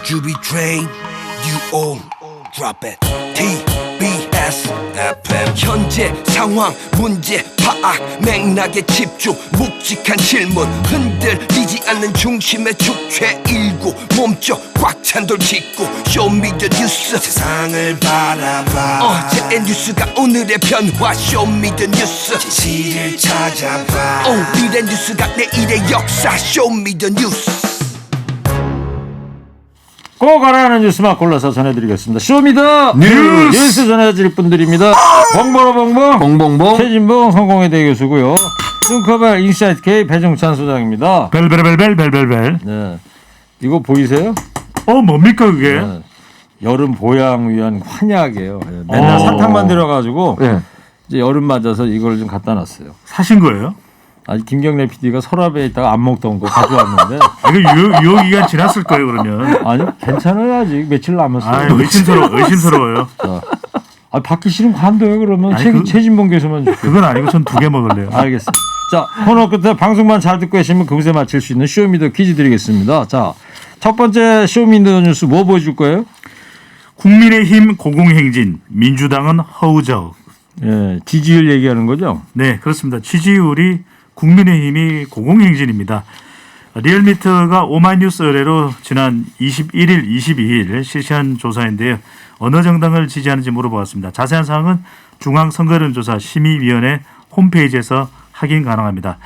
Juby train, you all drop it. TBS FM. 현재 상황, 문제 파악, 맥락에 집중, 묵직한 질문, 흔들리지 않는 중심의 축 최일구, 몸쪽 꽉 찬 돌직구, 쇼미더 뉴스. 세상을 바라봐. 어제의 뉴스가 오늘의 변화, 쇼미더 뉴스. 진실을 찾아봐. 오늘의 뉴스가 내일의 역사, 쇼미더 뉴스. 꼭 알아야 하는 뉴스만 골라서 전해드리겠습니다. 쇼미더 뉴스 전해드릴 분들입니다. 봉봉봉 최진봉 성공회대 교수고요. 뚱커벨 인사이트 K 배종찬 소장입니다. 벨벨벨벨벨벨. 네, 이거 보이세요? 뭡니까 그게? 네. 여름 보양 위한 환약이에요. 네, 맨날 사탕 만들어가지고 이제 여름 맞아서 이걸 좀 갖다 놨어요. 사신 거예요? 아니 김경래 PD가 서랍에 있다가 안 먹던 거 가져왔는데. 이거 유효기간 지났을 거예요 그러면. 아니 괜찮아요 아직 며칠 남았어요. 의심스러워요. 자, 받기 싫으면 관둬요 그러면. 최진봉 교수만 줄게요. 그건 아니고 전 2개 먹을래요. 알겠습니다. 자, 코너 끝에 방송만 잘 듣고 계시면 그곳에 맞힐 수 있는 쇼미더 퀴즈 드리겠습니다. 자, 첫 번째 쇼미더 뉴스 뭐 보여줄 거예요? 국민의힘 고공행진, 민주당은 허우적. 예, 지지율 얘기하는 거죠? 네, 그렇습니다. 지지율이 국민의힘이 고공행진입니다. 리얼미터가 오마이뉴스 의뢰로 지난 21일, 22일 실시한 조사인데요. 어느 정당을 지지하는지 물어보았습니다. 자세한 사항은 중앙선거여론조사 심의위원회 홈페이지에서 확인 가능합니다.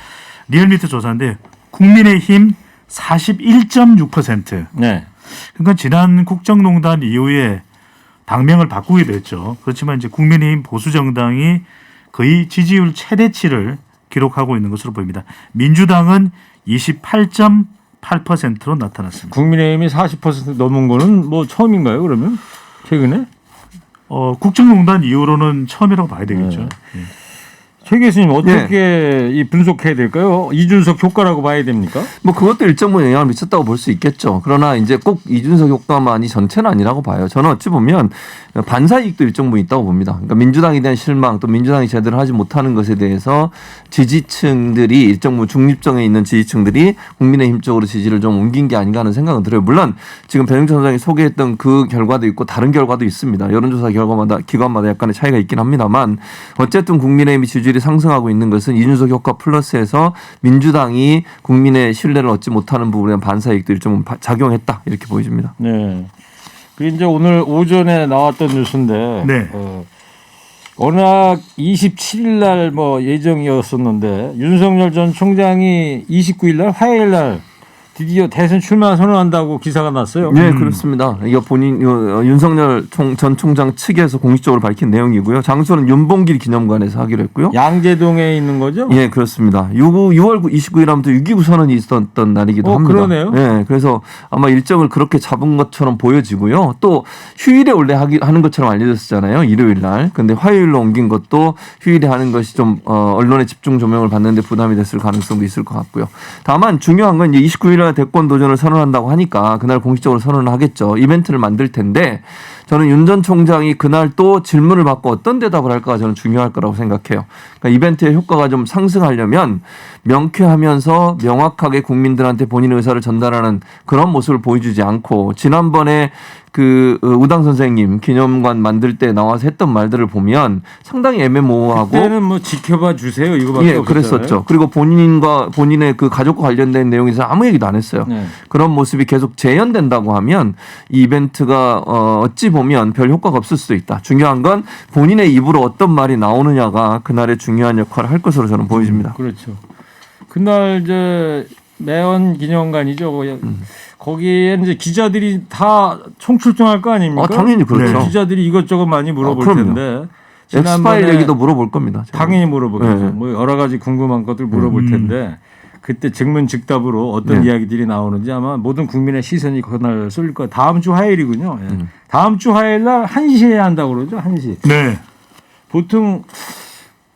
리얼미터 조사인데 국민의힘 41.6%. 네. 그러니까 지난 국정농단 이후에 당명을 바꾸게 됐죠. 그렇지만 이제 국민의힘 보수정당이 거의 지지율 최대치를 기록하고 있는 것으로 보입니다. 민주당은 28.8%로 나타났습니다. 국민의힘이 40% 넘은 거는 뭐 처음인가요 그러면? 최근에? 국정농단 이후로는 처음이라고 봐야 되겠죠. 네. 최 교수님 어떻게 이 분석해야 될까요? 이준석 효과라고 봐야 됩니까? 뭐 그것도 일정 부분 영향을 미쳤다고 볼 수 있겠죠. 그러나 이제 꼭 이준석 효과만이 전체는 아니라고 봐요. 저는 어찌 보면 반사 이익도 일정 부분 있다고 봅니다. 그러니까 민주당에 대한 실망 또 민주당이 제대로 하지 못하는 것에 대해서 지지층들이 일정 부분 중립정에 있는 지지층들이 국민의힘 쪽으로 지지를 좀 옮긴 게 아닌가 하는 생각은 들어요. 물론 지금 배종찬 소장이 소개했던 그 결과도 있고 다른 결과도 있습니다. 여론조사 결과마다 기관마다 약간의 차이가 있긴 합니다만 어쨌든 국민의힘이 지지율이 상승하고 있는 것은 이준석 효과 플러스해서 민주당이 국민의 신뢰를 얻지 못하는 부분에 대한 반사 이익도 일정 부분 작용했다 이렇게 보여집니다. 네. 그리고 이제 오늘 오전에 나왔던 뉴스인데 네. 워낙 27일 날 뭐 예정이었었는데 윤석열 전 총장이 29일 날 화요일 날 드디어 대선 출마 선언한다고 기사가 났어요. 네, 그렇습니다. 이거 윤석열 전 총장 측에서 공식적으로 밝힌 내용이고요. 장소는 윤봉길 기념관에서 하기로 했고요. 양재동에 있는 거죠? 예, 그렇습니다. 6월 29일 하면서 6.29 선언이 있었던 날이기도 합니다. 그러네요. 예, 그래서 아마 일정을 그렇게 잡은 것처럼 보여지고요. 또 휴일에 원래 하는 것처럼 알려졌잖아요. 일요일 날. 근데 화요일로 옮긴 것도 휴일에 하는 것이 좀 언론의 집중 조명을 받는데 부담이 됐을 가능성도 있을 것 같고요. 다만 중요한 건 이제 29일 날 대권 도전을 선언한다고 하니까 그날 공식적으로 선언을 하겠죠. 이벤트를 만들 텐데 저는 윤 전 총장이 그날 또 질문을 받고 어떤 대답을 할까가 저는 중요할 거라고 생각해요. 그러니까 이벤트의 효과가 좀 상승하려면 명쾌하면서 명확하게 국민들한테 본인의 의사를 전달하는 그런 모습을 보여주지 않고 지난번에 그 우당 선생님 기념관 만들 때 나와서 했던 말들을 보면 상당히 애매모호하고 그때는 뭐 지켜봐 주세요 이거밖에 없었잖아요. 그랬었죠. 그리고 본인의 그 가족과 관련된 내용에서 아무 얘기도 안 했어요. 네. 그런 모습이 계속 재현된다고 하면 이 이벤트가 어찌 보면 별 효과가 없을 수도 있다. 중요한 건 본인의 입으로 어떤 말이 나오느냐가 그날의 중요한 역할을 할 것으로 저는 보여집니다. 그렇죠. 그날 이제 매원 기념관이죠. 거기에 이제 기자들이 다 총출동할 거 아닙니까? 당연히 그렇죠. 네. 기자들이 이것저것 많이 물어볼 텐데. 엑스파일 얘기도 물어볼 겁니다. 제가. 당연히 물어보겠죠. 네. 뭐 여러 가지 궁금한 것들 물어볼 텐데 그때 증문즉답으로 어떤 이야기들이 나오는지 아마 모든 국민의 시선이 그날 쏠릴 거예요. 다음 주 화요일이군요. 예. 다음 주 화요일 날 1시에 한다고 그러죠. 1시. 네. 보통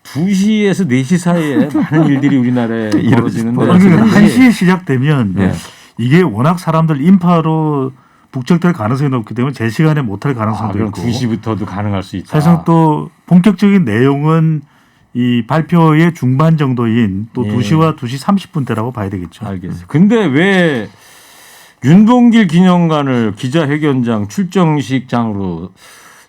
2시에서 4시 사이에 많은 일들이 우리나라에 벌어지는데 1시에 시작되면 네. 이게 워낙 사람들 인파로 북적될 가능성이 높기 때문에 제 시간에 못할 가능성도 그럼 있고 2시부터도 가능할 수 있다. 사실상 또 본격적인 내용은 이 발표의 중반 정도인 또 2시와 2시 30분대라고 봐야 되겠죠. 알겠어요. 근데 왜 윤봉길 기념관을 기자회견장 출정식장으로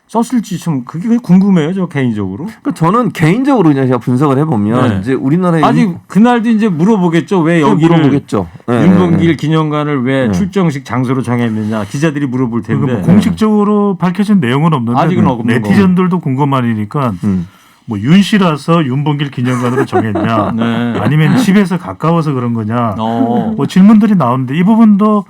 썼을지 좀 그게 궁금해요, 저 개인적으로. 그러니까 저는 개인적으로 그냥 제가 분석을 해보면 네. 이제 우리나라의 아직 그날도 이제 물어보겠죠. 왜 여기를 물어보겠죠. 네, 윤봉길 네. 기념관을 왜 네. 출정식 장소로 정했느냐 기자들이 물어볼 텐데. 뭐 공식적으로 밝혀진 내용은 없는데 아직은 없는 네티즌들도 궁금하니까 뭐 윤 씨라서 윤봉길 기념관으로 정했냐, 네. 아니면 집에서 가까워서 그런 거냐, 어. 뭐 질문들이 나오는데 이 부분도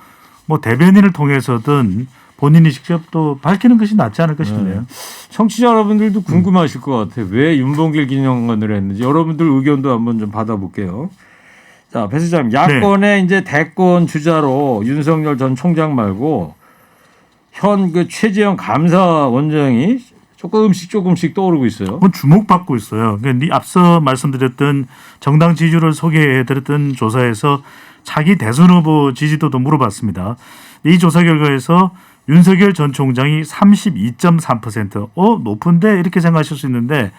뭐 대변인을 통해서든 본인이 직접 또 밝히는 것이 낫지 않을까 싶네요. 청취자 여러분들도 궁금하실 것 같아요. 왜 윤봉길 기념관을 했는지 여러분들 의견도 한번 좀 받아볼게요. 자, 배 시장님, 야권의 이제 대권 주자로 윤석열 전 총장 말고 현 그 최재형 감사원장이 조금씩 떠오르고 있어요. 그건 주목받고 있어요. 그러니까 앞서 말씀드렸던 정당 지지율을 소개해드렸던 조사에서 차기 대선 후보 지지도도 물어봤습니다. 이 조사 결과에서 윤석열 전 총장이 32.3%, 높은데 이렇게 생각하실 수 있는데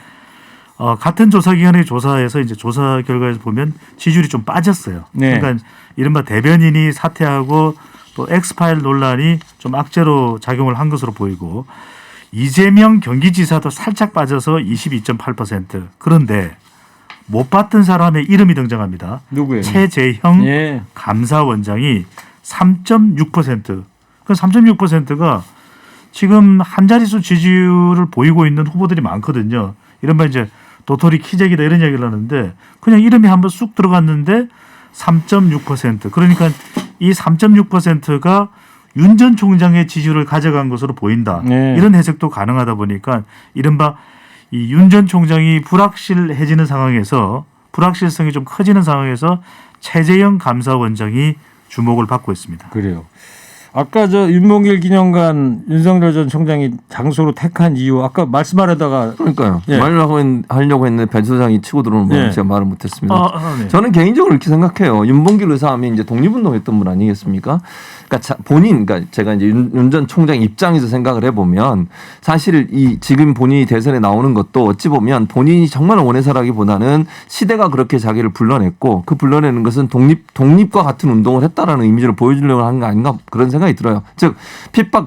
같은 조사 기관의 조사에서 이제 조사 결과에서 보면 지지율이 좀 빠졌어요. 네. 그러니까 이른바 대변인이 사퇴하고 또 엑스파일 논란이 좀 악재로 작용을 한 것으로 보이고 이재명 경기지사도 살짝 빠져서 22.8%. 그런데 못 봤던 사람의 이름이 등장합니다. 누구예요? 최재형 예. 감사원장이 3.6%. 그 3.6%가 지금 한 자릿수 지지율을 보이고 있는 후보들이 많거든요. 이른바 이제 도토리 키재기다 이런 얘기를 하는데 그냥 이름이 한번 쑥 들어갔는데 3.6%. 그러니까 이 3.6%가 윤 전 총장의 지지율을 가져간 것으로 보인다. 네. 이런 해석도 가능하다 보니까 이른바 이 윤 전 총장이 불확실해지는 상황에서 불확실성이 좀 커지는 상황에서 최재형 감사원장이 주목을 받고 있습니다. 그래요. 아까 저 윤봉길 기념관 윤석열 전 총장이 장소로 택한 이유 아까 말씀하려다가 그러니까요. 예. 말을 하려고 했는데 배 소장이 치고 들어오는 거 예. 제가 말을 못했습니다. 네. 저는 개인적으로 이렇게 생각해요. 윤봉길 의사 하면 이제 독립운동했던 분 아니겠습니까? 그러니까 그러니까 제가 이제 윤 전 총장 입장에서 생각을 해보면 사실 이 지금 본인이 대선에 나오는 것도 어찌 보면 본인이 정말 원해서라기보다는 시대가 그렇게 자기를 불러냈고 그 불러내는 것은 독립과 같은 운동을 했다라는 이미지를 보여주려고 하는 거 아닌가 그런 생각이 들어요. 즉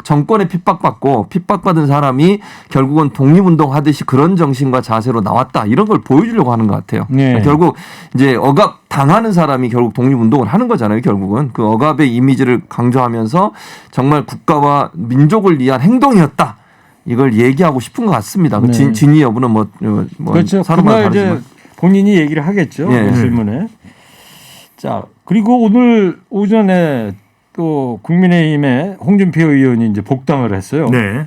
정권에 핍박받고 핍박받은 사람이 결국은 독립운동 하듯이 그런 정신과 자세로 나왔다 이런 걸 보여주려고 하는 것 같아요. 네. 그러니까 결국 이제 억압 당하는 사람이 결국 독립운동을 하는 거잖아요. 결국은 그 억압의 이미지를 강조하면서 정말 국가와 민족을 위한 행동이었다. 이걸 얘기하고 싶은 것 같습니다. 네. 진위 여부는 뭐 그렇죠. 사람마다 그날 이제 다르지만. 본인이 얘기를 하겠죠. 예. 그 질문에. 자 그리고 오늘 오전에 또 국민의힘의 홍준표 의원이 이제 복당을 했어요. 네.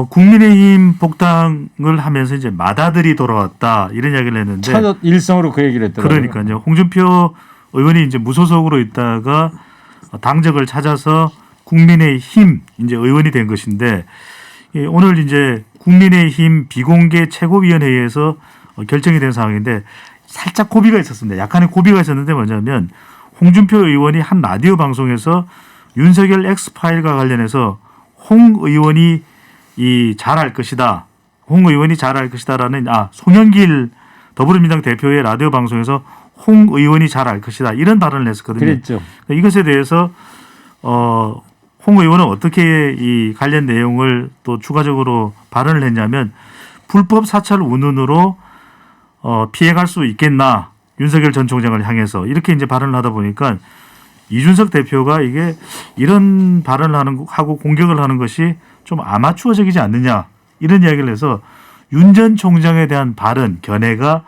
국민의힘 복당을 하면서 이제 맏아들이 돌아왔다 이런 이야기를 했는데 첫 일성으로 그 얘기를 했더라고요. 그러니까요. 홍준표 의원이 이제 무소속으로 있다가 당적을 찾아서 국민의힘 이제 의원이 된 것인데 오늘 이제 국민의힘 비공개 최고위원회에서 결정이 된 상황인데 살짝 고비가 있었습니다. 약간의 고비가 있었는데 뭐냐면 홍준표 의원이 한 라디오 방송에서 윤석열 엑스파일과 관련해서 홍 의원이 잘할 것이다. 홍 의원이 잘할 것이다라는 송영길 더불어민주당 대표의 라디오 방송에서 홍 의원이 잘할 것이다. 이런 발언을 했었거든요. 그랬죠. 이것에 대해서 홍 의원은 어떻게 이 관련 내용을 또 추가적으로 발언을 했냐면 불법 사찰 운운으로 피해갈 수 있겠나 윤석열 전 총장을 향해서 이렇게 이제 발언을 하다 보니까 이준석 대표가 이게 이런 발언을 하고 공격을 하는 것이 좀 아마추어적이지 않느냐 이런 이야기를 해서 윤 전 총장에 대한 발언 견해가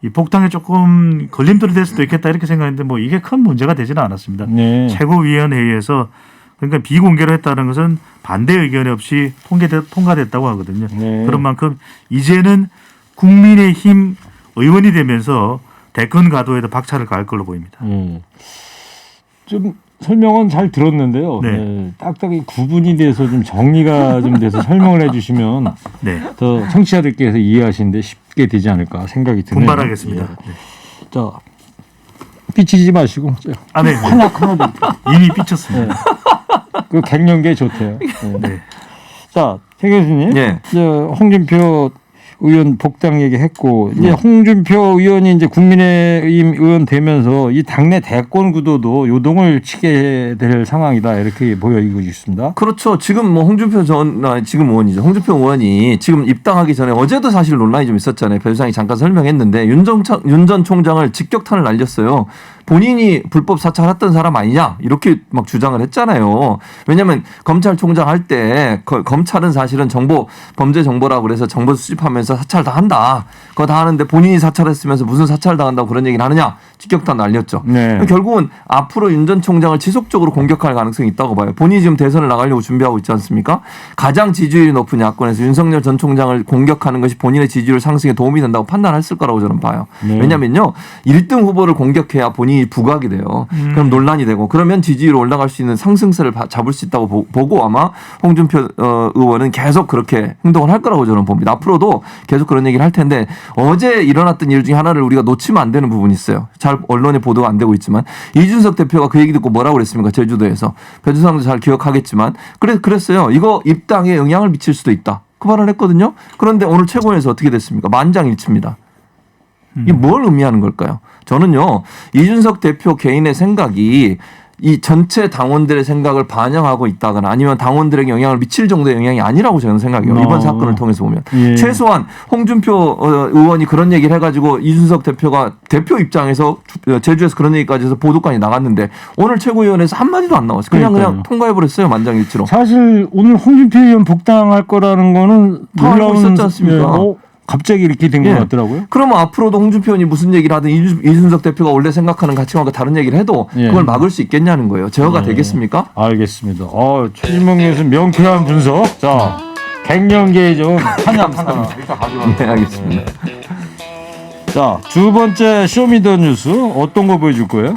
이 복당에 조금 걸림돌이 될 수도 있겠다 이렇게 생각했는데 뭐 이게 큰 문제가 되지는 않았습니다. 네. 최고위원회의에서 그러니까 비공개로 했다는 것은 반대 의견이 없이 통과됐다고 하거든요. 네. 그런 만큼 이제는 국민의힘 의원이 되면서 대권 가도에도 박차를 가할 걸로 보입니다. 좀 설명은 잘 들었는데요. 네. 네, 딱딱이 구분이 돼서 좀 정리가 좀 돼서 설명을 해주시면 네. 더 청취자들께서 이해하시는데 쉽게 되지 않을까 생각이 드네요. 분발하겠습니다. 예. 자, 삐치지 마시고 네. 하나도 이미 삐쳤습니다. 그 갱년기에 좋대요. 네. 네. 자, 태 교수님, 예. 홍준표 의원 복당 얘기했고 이제 홍준표 의원이 이제 국민의힘 의원 되면서 이 당내 대권 구도도 요동을 치게 될 상황이다 이렇게 보이고 있습니다. 그렇죠. 지금 뭐 홍준표 지금 의원이죠. 홍준표 의원이 지금 입당하기 전에 어제도 사실 논란이 좀 있었잖아요. 배수장이 잠깐 설명했는데 윤 전 총장을 직격탄을 날렸어요. 본인이 불법 사찰했던 사람 아니냐 이렇게 막 주장을 했잖아요. 왜냐하면 검찰총장 할 때 검찰은 사실은 범죄 정보라고 그래서 정보 수집하면서 사찰 다 한다. 그거 다 하는데 본인이 사찰했으면서 무슨 사찰 당한다고 그런 얘기를 하느냐. 직격탄 날렸죠. 네. 결국은 앞으로 윤 전 총장을 지속적으로 공격할 가능성이 있다고 봐요. 본인이 지금 대선을 나가려고 준비하고 있지 않습니까? 가장 지지율이 높은 야권에서 윤석열 전 총장을 공격하는 것이 본인의 지지율 상승에 도움이 된다고 판단했을 거라고 저는 봐요. 네. 왜냐면요. 1등 후보를 공격해야 본인이 부각이 돼요. 그럼 논란이 되고 그러면 지지율이 올라갈 수 있는 상승세를 잡을 수 있다고 보고 아마 홍준표 의원은 계속 그렇게 행동을 할 거라고 저는 봅니다. 앞으로도 계속 그런 얘기를 할 텐데 어제 일어났던 일 중에 하나를 우리가 놓치면 안 되는 부분이 있어요. 잘 언론에 보도가 안 되고 있지만 이준석 대표가 그 얘기 듣고 뭐라고 그랬습니까? 제주도에서. 배주상도 잘 기억하겠지만 그랬어요. 이거 입당에 영향을 미칠 수도 있다. 그 말을 했거든요. 그런데 오늘 최고위에서 어떻게 됐습니까? 만장일치입니다. 이게 뭘 의미하는 걸까요? 저는요. 이준석 대표 개인의 생각이 이 전체 당원들의 생각을 반영하고 있다거나 아니면 당원들에게 영향을 미칠 정도의 영향이 아니라고 저는 생각해요. 이번 사건을 통해서 보면. 예. 최소한 홍준표 의원이 그런 얘기를 해가지고 이준석 대표가 대표 입장에서 제주에서 그런 얘기까지 해서 보도관이 나갔는데 오늘 최고위원회에서 한마디도 안 나왔어요. 그냥 통과해버렸어요. 만장일치로. 사실 오늘 홍준표 의원 복당할 거라는 거는 다 알고 있었지 않습니까? 갑자기 이렇게 된 것 같더라고요. 그러면 앞으로도 홍준표 의원이 무슨 얘기를 하든 이준석 대표가 원래 생각하는 가치관과 다른 얘기를 해도 그걸 막을 수 있겠냐는 거예요. 제어가 되겠습니까? 알겠습니다. 최진봉 교수 명쾌한 분석. 자, 갱년기에 좀 한양. 네, 알겠습니다. 자, 두 번째 쇼미더뉴스 어떤 거 보여줄 거예요?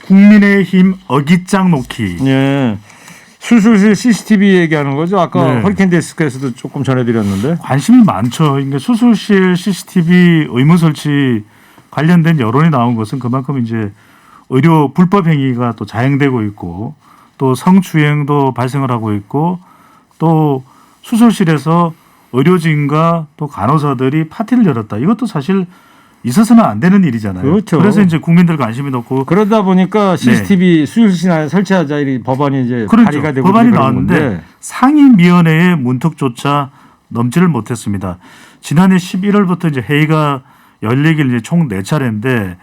국민의힘 어깃장 놓기. 예. 수술실 CCTV 얘기하는 거죠. 아까 허리케인 데스크에서도 조금 전해드렸는데. 관심이 많죠. 그러니까 수술실 CCTV 의무 설치 관련된 여론이 나온 것은 그만큼 이제 의료 불법 행위가 또 자행되고 있고 또 성추행도 발생을 하고 있고 또 수술실에서 의료진과 또 간호사들이 파티를 열었다. 이것도 사실 있어서는 안 되는 일이잖아요. 그렇죠. 그래서 이제 국민들 관심이 높고 그러다 보니까 CCTV 수술실에 설치하자 이 법안이 이제 발의가 되고 법안이 나왔는데 상임위원회의 문턱조차 넘지를 못했습니다. 지난해 11월부터 이제 회의가 열리길 이제 총 4차례인데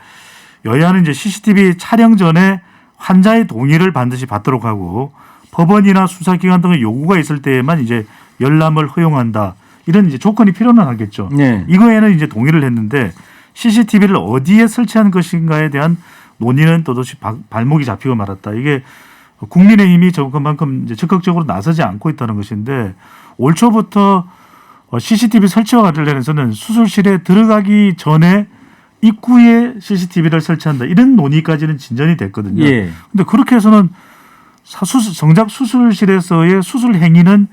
여야는 이제 CCTV 촬영 전에 환자의 동의를 반드시 받도록 하고 법원이나 수사기관 등의 요구가 있을 때에만 이제 열람을 허용한다. 이런 이제 조건이 필요는 하겠죠. 네. 이거에는 이제 동의를 했는데 CCTV를 어디에 설치한 것인가에 대한 논의는 또다시 발목이 잡히고 말았다. 이게 국민의힘이 그만큼 이제 적극적으로 나서지 않고 있다는 것인데 올 초부터 CCTV 설치와 관련해서는 수술실에 들어가기 전에 입구에 CCTV를 설치한다. 이런 논의까지는 진전이 됐거든요. 그런데 그렇게 해서는 정작 수술실에서의 수술 행위는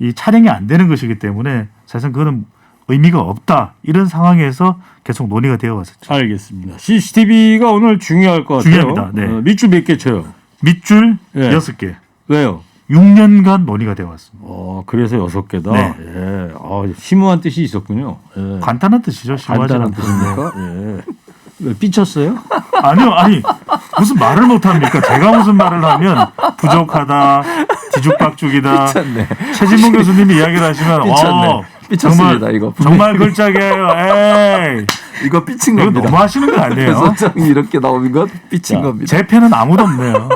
이 촬영이 안 되는 것이기 때문에 사실상 그거는 의미가 없다. 이런 상황에서 계속 논의가 되어 왔었죠. 알겠습니다. CCTV가 오늘 중요할 것 같아요. 중요합니다. 네. 밑줄 몇 개 쳐요? 밑줄 6개. 왜요? 6년간 논의가 되어 왔습니다. 그래서 6개다. 네. 예. 심오한 뜻이 있었군요. 예. 간단한 뜻이죠. 간단한 뜻입니까? 왜 삐쳤어요? 아니요. 무슨 말을 못합니까? 제가 무슨 말을 하면 부족하다, 뒤죽박죽이다. 최진봉 교수님이 이야기를 하시면 삐쳤습니다. 이거 정말 걸작이에요. 에이. 이거 삐친 겁니다. 이거 너무 하시는 거 아니에요? 선장이 이렇게 나오는 건 삐친 겁니다. 제 편은 아무도 없네요.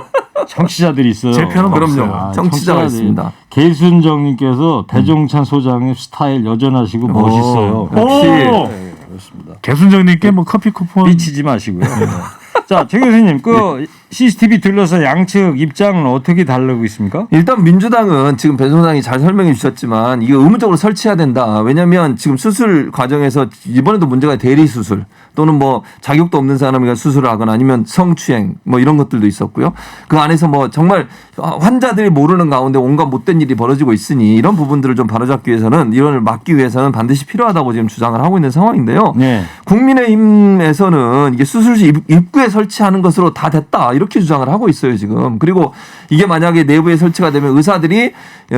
청취자들이 있어요. 제 편은 그럼요. 없어요. 청취자가 있습니다. 계순정님께서 배종찬 소장님 스타일 여전하시고 멋있어요. 역시. 그렇습니다. 계순정님께 뭐 커피 쿠폰 삐치지 마시고요. 자, 최 교수님, CCTV 둘러서 양측 입장은 어떻게 다르고 있습니까? 일단 민주당은 지금 배 소장이 잘 설명해 주셨지만 이거 의무적으로 설치해야 된다. 왜냐하면 지금 수술 과정에서 이번에도 문제가 대리 수술 또는 뭐 자격도 없는 사람이 수술을 하거나 아니면 성추행 뭐 이런 것들도 있었고요. 그 안에서 뭐 정말 환자들이 모르는 가운데 온갖 못된 일이 벌어지고 있으니 이런 부분들을 좀 바로잡기 위해서는 이런 막기 위해서는 반드시 필요하다고 지금 주장을 하고 있는 상황인데요. 국민의힘에서는 이게 수술실 입구에 설치하는 것으로 다 됐다. 이렇게 주장을 하고 있어요 지금. 그리고 이게 만약에 내부에 설치가 되면 의사들이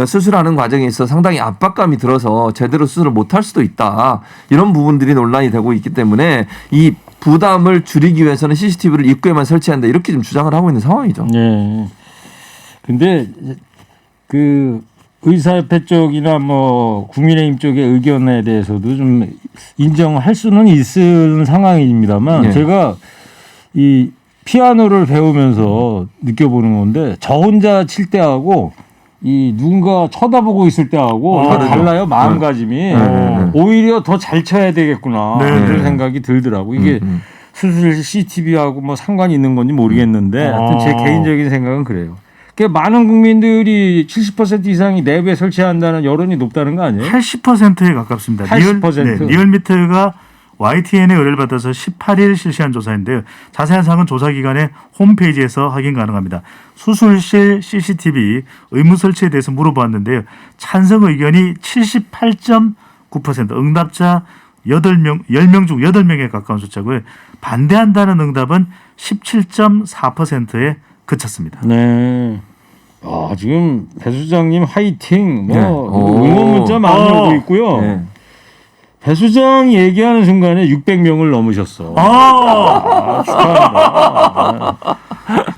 수술하는 과정에 있어 상당히 압박감이 들어서 제대로 수술을 못할 수도 있다. 이런 부분들이 논란이 되고 있기 때문에 이 부담을 줄이기 위해서는 CCTV를 입구에만 설치한다 이렇게 좀 주장을 하고 있는 상황이죠. 네. 근데 그 의사협회 쪽이나 뭐 국민의힘 쪽의 의견에 대해서도 좀 인정할 수는 있는 상황입니다만 네. 제가 이 피아노를 배우면서 느껴보는 건데 저 혼자 칠 때하고 이 누군가 쳐다보고 있을 때하고 달라요 마음가짐이. 오히려 더 잘 쳐야 되겠구나 그런 생각이 들더라고. 이게 수술 CCTV하고 뭐 상관이 있는 건지 모르겠는데 하여튼 제 개인적인 생각은 그래요. 그러니까 많은 국민들이 70% 이상이 내부에 설치한다는 여론이 높다는 거 아니에요? 80%에 가깝습니다. 80%? 리얼미터가 YTN의 의뢰를 받아서 18일 실시한 조사인데요. 자세한 사항은 조사기관의 홈페이지에서 확인 가능합니다. 수술실 CCTV 의무 설치에 대해서 물어봤는데요. 찬성 의견이 78.9%, 응답자 10명 중 8명에 가까운 숫자고요. 반대한다는 응답은 17.4%에 그쳤습니다. 네. 아, 지금 배 수장님 화이팅 뭐 네. 응원 문자 많이 오고 있고요. 네. 배 수장이 얘기하는 순간에 600명을 넘으셨어. 축하합니다.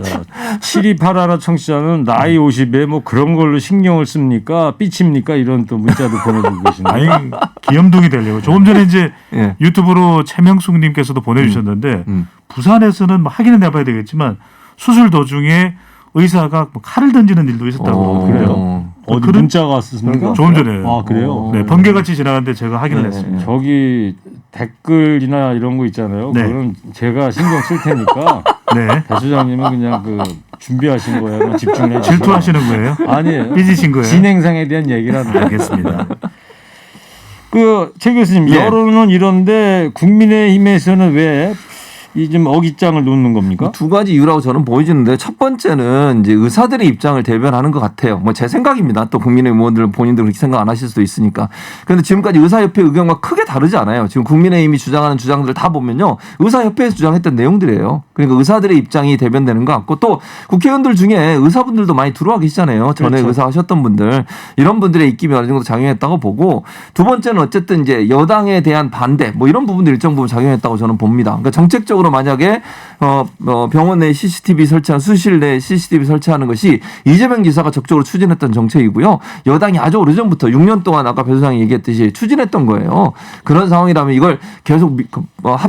자, 7281 청취자는 나이 50에 뭐 그런 걸로 신경을 씁니까? 삐칩니까? 이런 또 문자도 보내주고 계시네요. 아니, 귀염둥이 되려고. 조금 전에 이제 예. 유튜브로 최명숙님께서도 보내주셨는데 부산에서는 뭐 확인은 해봐야 되겠지만 수술 도중에 의사가 뭐 칼을 던지는 일도 있었다고 그래요. 어디 그런- 문자가 왔습니까? 조금 전에. 아, 그래요? 네, 번개같이 지나갔는데 제가 확인을 했습니다. 저기 댓글이나 이런 거 있잖아요. 네. 그거는 제가 신경 쓸 테니까 네. 배 수장님은 그냥 그 준비하신 거에만 집중해 주시고. 질투하시는 거예요? 아니에요. 삐지신 거예요? 진행상에 대한 얘기라는 거. 알겠습니다. 최 교수님, 예. 여론은 이런데 국민의힘에서는 왜 이 좀 어깃장을 놓는 겁니까? 두 가지 이유라고 저는 보여지는데 첫 번째는 이제 의사들의 입장을 대변하는 것 같아요. 뭐 제 생각입니다. 또 국민의힘 의원들 본인들 그렇게 생각 안 하실 수도 있으니까. 그런데 지금까지 의사협회 의견과 크게 다르지 않아요. 지금 국민의힘이 주장하는 주장들을 다 보면요. 의사협회에서 주장했던 내용들이에요. 그러니까 의사들의 입장이 대변되는 것 같고 또 국회의원들 중에 의사분들도 많이 들어와 계시잖아요. 전에 그렇죠. 의사 하셨던 분들. 이런 분들의 입김이 어느 정도 작용했다고 보고 두 번째는 어쨌든 이제 여당에 대한 반대 뭐 이런 부분들 일정 부분 작용했다고 저는 봅니다. 그러니까 정책적으로 만약에 병원 내 CCTV 설치한 수실 내 CCTV 설치하는 것이 이재명 지사가 적극적으로 추진했던 정책이고요. 여당이 아주 오래전부터 6년 동안 아까 배 소장이 얘기했듯이 추진했던 거예요. 그런 상황이라면 이걸 계속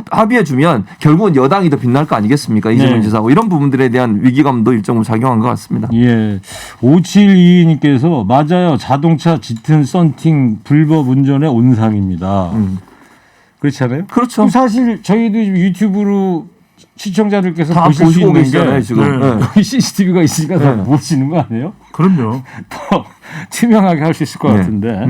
합의해 주면 결국은 여당이 더 빛날 거 아니겠습니까? 이재명 네. 지사하고 이런 부분들에 대한 위기감도 일정으로 작용한 것 같습니다. 예. 5722님께서 맞아요. 자동차 짙은 썬팅 불법 운전의 온상입니다. 그렇지 않아요? 그렇죠. 사실 저희도 지금 유튜브로 시청자들께서 다 보실 수 보시고 있는 계시잖아요 게 지금. 네. 네. 거기 CCTV가 있으니까 다 보시는 거 아니에요? 그럼요. 더 투명하게 할 수 있을 것 네. 같은데.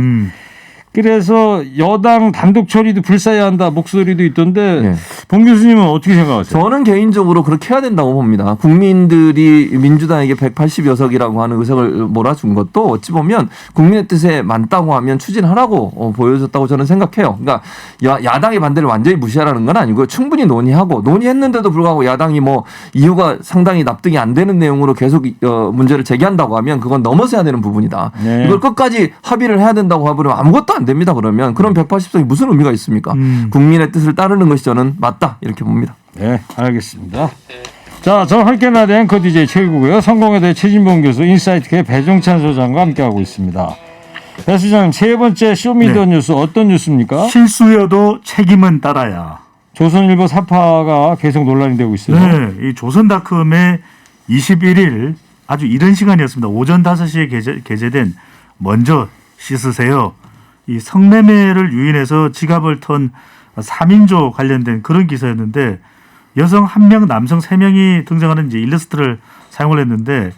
그래서 그래서 여당 단독 처리도 불사해야 한다 목소리도 있던데 네. 봉 교수님은 어떻게 생각하세요? 저는 개인적으로 그렇게 해야 된다고 봅니다. 국민들이 민주당에게 180여 석이라고 하는 의석을 몰아준 것도 어찌 보면 국민의 뜻에 맞다고 하면 추진하라고 보여줬다고 저는 생각해요. 그러니까 야당의 반대를 완전히 무시하라는 건 아니고요. 충분히 논의하고 논의했는데도 불구하고 야당이 뭐 이유가 상당히 납득이 안 되는 내용으로 계속 문제를 제기한다고 하면 그건 넘어서 해야 되는 부분이다. 네. 이걸 끝까지 합의를 해야 된다고 하버리면 아무것도 안 됩니다. 그러면 그럼 180석이 무슨 의미가 있습니까? 국민의 뜻을 따르는 것이 저는 맞다 이렇게 봅니다. 네, 알겠습니다. 자, 저는 할게나대 앵커 DJ 최일구고요. 성공에 대해 최진봉 교수, 인사이트K 배종찬 소장과 함께하고 있습니다. 배 수장님, 세 번째 쇼미더뉴스 어떤 뉴스입니까? 실수여도 책임은 따라야. 조선일보 사파가 계속 논란이 되고 있어요. 네, 이 조선닷컴의 21일 아주 이른 시간이었습니다. 오전 5시에 게재된 먼저 씻으세요. 이 성매매를 유인해서 지갑을 턴 3인조 관련된 그런 기사였는데 여성 1명, 남성 3명이 등장하는 이제 일러스트를 사용을 했는데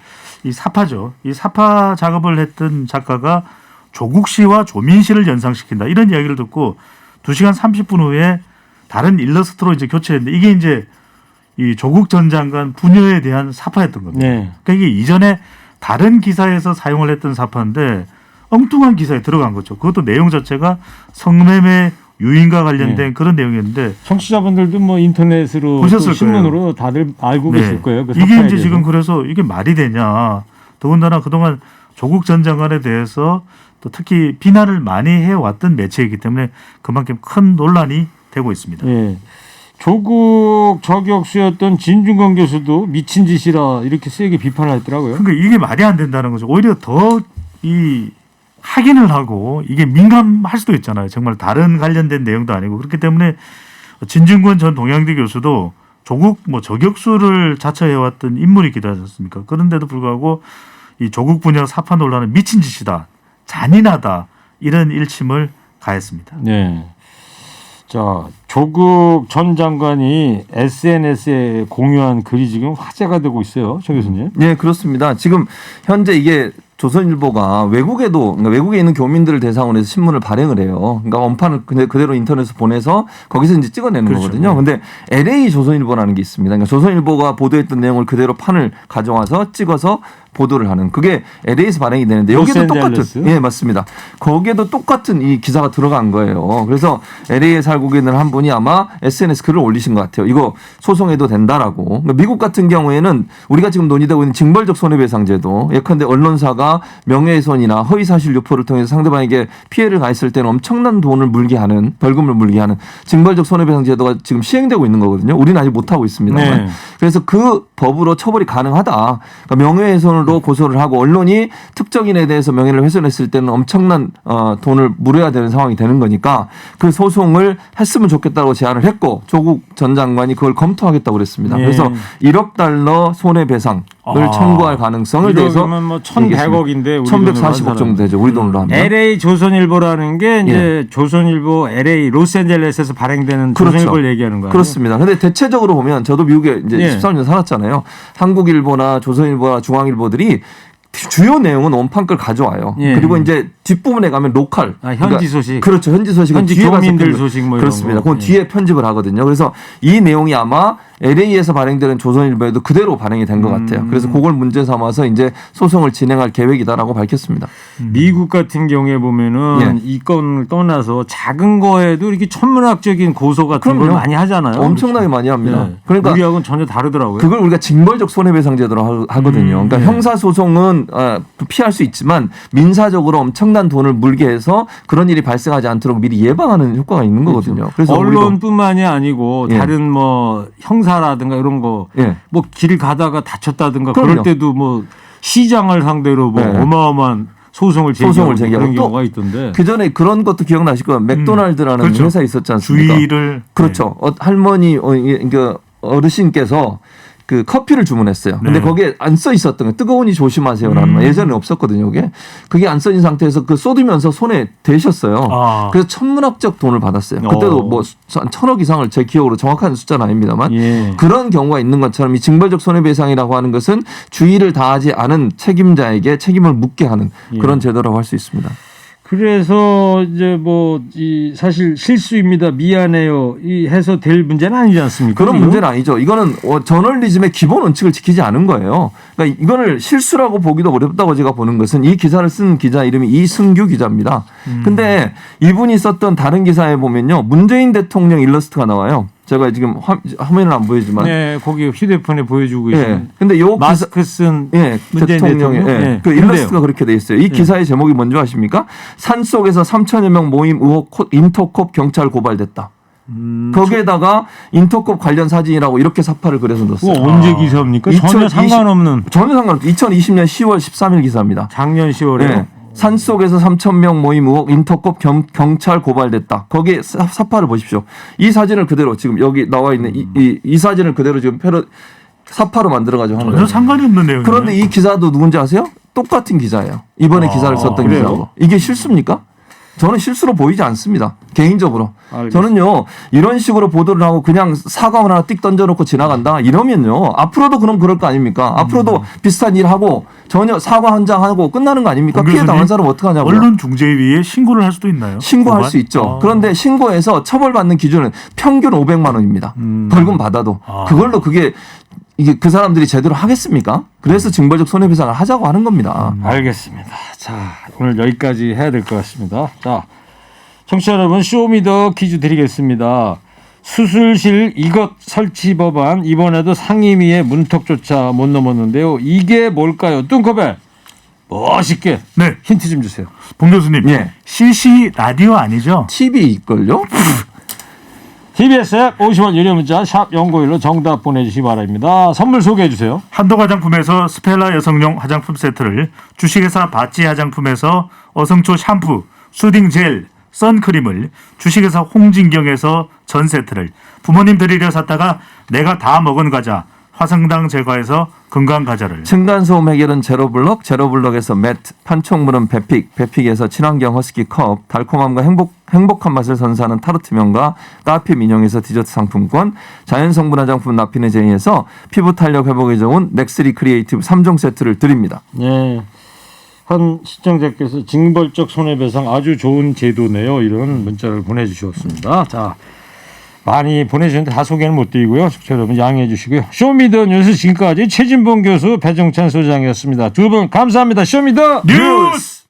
이 사파죠. 이 사파 작업을 했던 작가가 조국 씨와 조민 씨를 연상시킨다. 이런 이야기를 듣고 2시간 30분 후에 다른 일러스트로 이제 교체했는데 이게 이제 이 조국 전 장관 부녀에 대한 사파였던 겁니다. 네. 그러니까 이게 이전에 다른 기사에서 사용을 했던 사파인데 엉뚱한 기사에 들어간 거죠. 그것도 내용 자체가 성매매 유인과 관련된 그런 내용이었는데 청취자분들도 뭐 인터넷으로 보셨을 또 신문으로 다들 알고 계실 거예요. 그 이게 사파에 이제 대해서. 지금 그래서 이게 말이 되냐. 더군다나 그동안 조국 전 장관에 대해서 또 특히 비난을 많이 해왔던 매체이기 때문에 그만큼 큰 논란이 되고 있습니다. 예. 조국 저격수였던 진중권 교수도 미친 짓이라 이렇게 세게 비판을 했더라고요. 그러니까 이게 말이 안 된다는 거죠. 오히려 더 이 확인을 하고 이게 민감할 수도 있잖아요. 정말 다른 관련된 내용도 아니고 그렇기 때문에 진중권 전 동양대 교수도 조국 뭐 저격수를 자처해왔던 인물이기도 하지 않습니까? 그런데도 불구하고 이 조국 분야 사파 논란은 미친 짓이다, 잔인하다 이런 일침을 가했습니다. 네. 자, 조국 전 장관이 SNS에 공유한 글이 지금 화제가 되고 있어요, 정 교수님. 네, 그렇습니다. 지금 현재 이게 조선일보가 그러니까 외국에 있는 교민들을 대상으로 해서 신문을 발행을 해요. 그러니까 원판을 그대로 인터넷에 보내서 거기서 이제 찍어내는 그렇죠. 거거든요. 근데 LA 조선일보라는 게 있습니다. 그러니까 조선일보가 보도했던 내용을 그대로 판을 가져와서 찍어서 보도를 하는 그게 LA에서 발행이 되는데 여기도 로스앤젤레스? 똑같은 맞습니다. 거기에도 똑같은 이 기사가 들어간 거예요. 그래서 LA에 살고 있는 한 분이 아마 SNS 글을 올리신 것 같아요. 이거 소송해도 된다라고. 그러니까 미국 같은 경우에는 우리가 지금 논의되고 있는 징벌적 손해배상제도 예컨대 언론사가 명예훼손이나 허위사실 유포를 통해서 상대방에게 피해를 가했을 때는 엄청난 돈을 물게 하는 벌금을 물게 하는 징벌적 손해배상제도가 지금 시행되고 있는 거거든요. 우리는 아직 못하고 있습니다만. 네. 그래서 그 법으로 처벌이 가능하다. 그러니까 명예훼손으로 고소를 하고 언론이 특정인에 대해서 명예를 훼손했을 때는 엄청난 돈을 물어야 되는 상황이 되는 거니까 그 소송을 했으면 좋겠다고 제안을 했고 조국 전 장관이 그걸 검토하겠다고 그랬습니다. 예. 그래서 1억 달러 손해배상을 청구할 가능성을 대해서 그러면 뭐 1,100억인데 1,140억 정도 되죠. 우리 돈으로 하면. LA 조선일보라는 게 이제 조선일보 LA 로스앤젤레스에서 발행되는 그렇죠. 조선일보를 얘기하는 거예요. 그렇습니다. 근데 대체적으로 보면 저도 미국에 이제 예. 13년 살았잖아요. 한국일보나 조선일보나 중앙일보들이 주요 내용은 원판 걸 가져와요. 예. 그리고 이제 뒷부분에 가면 로컬. 현지 소식. 그렇죠. 현지 소식은 현지 뒤에 가서 교민들 소식 뭐 이런 그렇습니다. 거. 그건 예. 뒤에 편집을 하거든요. 그래서 이 내용이 아마 LA에서 발행되는 조선일보에도 그대로 발행이 된 것 같아요. 그래서 그걸 문제 삼아서 이제 소송을 진행할 계획이다라고 밝혔습니다. 미국 같은 경우에 보면은 예. 이 건을 떠나서 작은 거에도 이렇게 천문학적인 고소 같은 걸 그럼요. 많이 하잖아요. 엄청나게 많이 합니다. 예. 그러니까 우리하고는 전혀 다르더라고요. 그걸 우리가 징벌적 손해배상제도로 하거든요. 그러니까 네. 형사소송은 피할 수 있지만 민사적으로 엄청난 돈을 물게 해서 그런 일이 발생하지 않도록 미리 예방하는 효과가 있는 거거든요. 그래서 언론뿐만이 아니고 예. 다른 뭐 형사라든가 이런 거 예. 뭐 길 가다가 다쳤다든가 그럼요. 그럴 때도 뭐 시장을 상대로 뭐 네. 어마어마한 소송을 제기하고 그런 또 경우가 있던데. 그 전에 그런 것도 기억나실 거예요. 맥도날드라는 그렇죠. 회사 있었지 않습니까? 주의를 그렇죠. 할머니 그 어르신께서 그 커피를 주문했어요. 근데 네. 거기에 안 써 있었던 거 뜨거우니 조심하세요라는 말. 예전에 없었거든요. 그게 안 써진 상태에서 그 쏟으면서 손에 대셨어요. 아. 그래서 천문학적 돈을 받았어요. 그때도 뭐 1,000억 이상을 제 기억으로 정확한 숫자는 아닙니다만 예. 그런 경우가 있는 것처럼 이 징벌적 손해배상이라고 하는 것은 주의를 다하지 않은 책임자에게 책임을 묻게 하는 그런 제도라고 할 수 있습니다. 그래서 이제 뭐 이 사실 실수입니다. 미안해요. 이 해서 될 문제는 아니지 않습니까? 그런 이거? 문제는 아니죠. 이거는 저널리즘의 기본 원칙을 지키지 않은 거예요. 그러니까 이거를 실수라고 보기도 어렵다고 제가 보는 것은 이 기사를 쓴 기자 이름이 이승규 기자입니다. 근데 이분이 썼던 다른 기사에 보면요. 문재인 대통령 일러스트가 나와요. 제가 지금 화면을 안 보이지만. 네, 거기 휴대폰에 보여주고 계시는. 예. 근데 요 기사 마스크 쓴 문재인 대통령의 대통령. 네. 그 일러스트가 그렇게 돼 있어요. 이 기사의 제목이 뭔지 아십니까? 산 속에서 3천여 명 모임 의혹 인터콥 경찰 고발됐다. 거기에다가 인터콥 관련 사진이라고 이렇게 사파를 그려서 넣었어요. 그거 언제 기사입니까? 전혀 2020 상관없는. 전혀 상관없죠. 2020년 10월 13일 기사입니다. 작년 10월에. 네. 산 속에서 3,000명 모임 의혹 인터콥 경찰 고발됐다. 거기에 사파를 보십시오. 이 사진을 그대로 지금 여기 나와 있는 이 사진을 그대로 지금 사파로 만들어가지고 한 전혀 거예요. 상관이 없는 내용이에요. 그런데 이 기자도 누군지 아세요? 똑같은 기자예요. 이번에 기사를 썼던 그래요? 기자고. 이게 실수입니까? 저는 실수로 보이지 않습니다. 개인적으로. 알겠습니다. 저는요, 이런 식으로 보도를 하고 그냥 사과 하나 띡 던져놓고 지나간다? 이러면요, 앞으로도 그럴 거 아닙니까? 앞으로도 비슷한 일 하고 전혀 사과 한 장 하고 끝나는 거 아닙니까? 피해 당한 사람 어떡하냐고요. 언론중재위에 신고를 할 수도 있나요? 신고할 고발? 수 있죠. 그런데 신고해서 처벌받는 기준은 평균 500만 원입니다. 벌금 받아도. 그걸로 이게 그 사람들이 제대로 하겠습니까? 그래서 징벌적 손해배상을 하자고 하는 겁니다. 알겠습니다. 자, 오늘 여기까지 해야 될 것 같습니다. 자, 청취자 여러분, 쇼미더 퀴즈 드리겠습니다. 수술실 이것 설치 법안 이번에도 상임위의 문턱조차 못 넘었는데요. 이게 뭘까요? 뚱커벨 멋있게 네, 힌트 좀 주세요. 봉 교수님. 예. CC 라디오 아니죠? TV일걸요? TBS 앱 50원 유료 문자 샵 0951로 정답 보내주시기 바랍니다. 선물 소개해 주세요. 한도 화장품에서 스펠라 여성용 화장품 세트를, 주식회사 바찌 화장품에서 어성초 샴푸, 수딩 젤, 선크림을, 주식회사 홍진경에서 전 세트를, 부모님 드리려 샀다가 내가 다 먹은 과자 화성당 제과에서 건강 과자를, 층간소음 해결은 제로블럭, 제로블럭에서 매트, 판촉물은 베픽, 베픽에서 친환경 허스키 컵, 달콤함과 행복한 맛을 선사하는 타르트면과 카페 민영에서 디저트 상품권, 자연성분 화장품 나피네제이에서 피부 탄력 회복에 좋은 넥스리 크리에이티브 3종 세트를 드립니다. 네. 한 시청자께서 징벌적 손해배상 아주 좋은 제도네요. 이런 문자를 보내주셨습니다. 자, 많이 보내주셨는데 다 소개는 못 드리고요. 시청자 여러분 양해해 주시고요. 쇼미더 뉴스 지금까지 최진봉 교수, 배종찬 소장이었습니다. 두 분 감사합니다. 쇼미더 뉴스!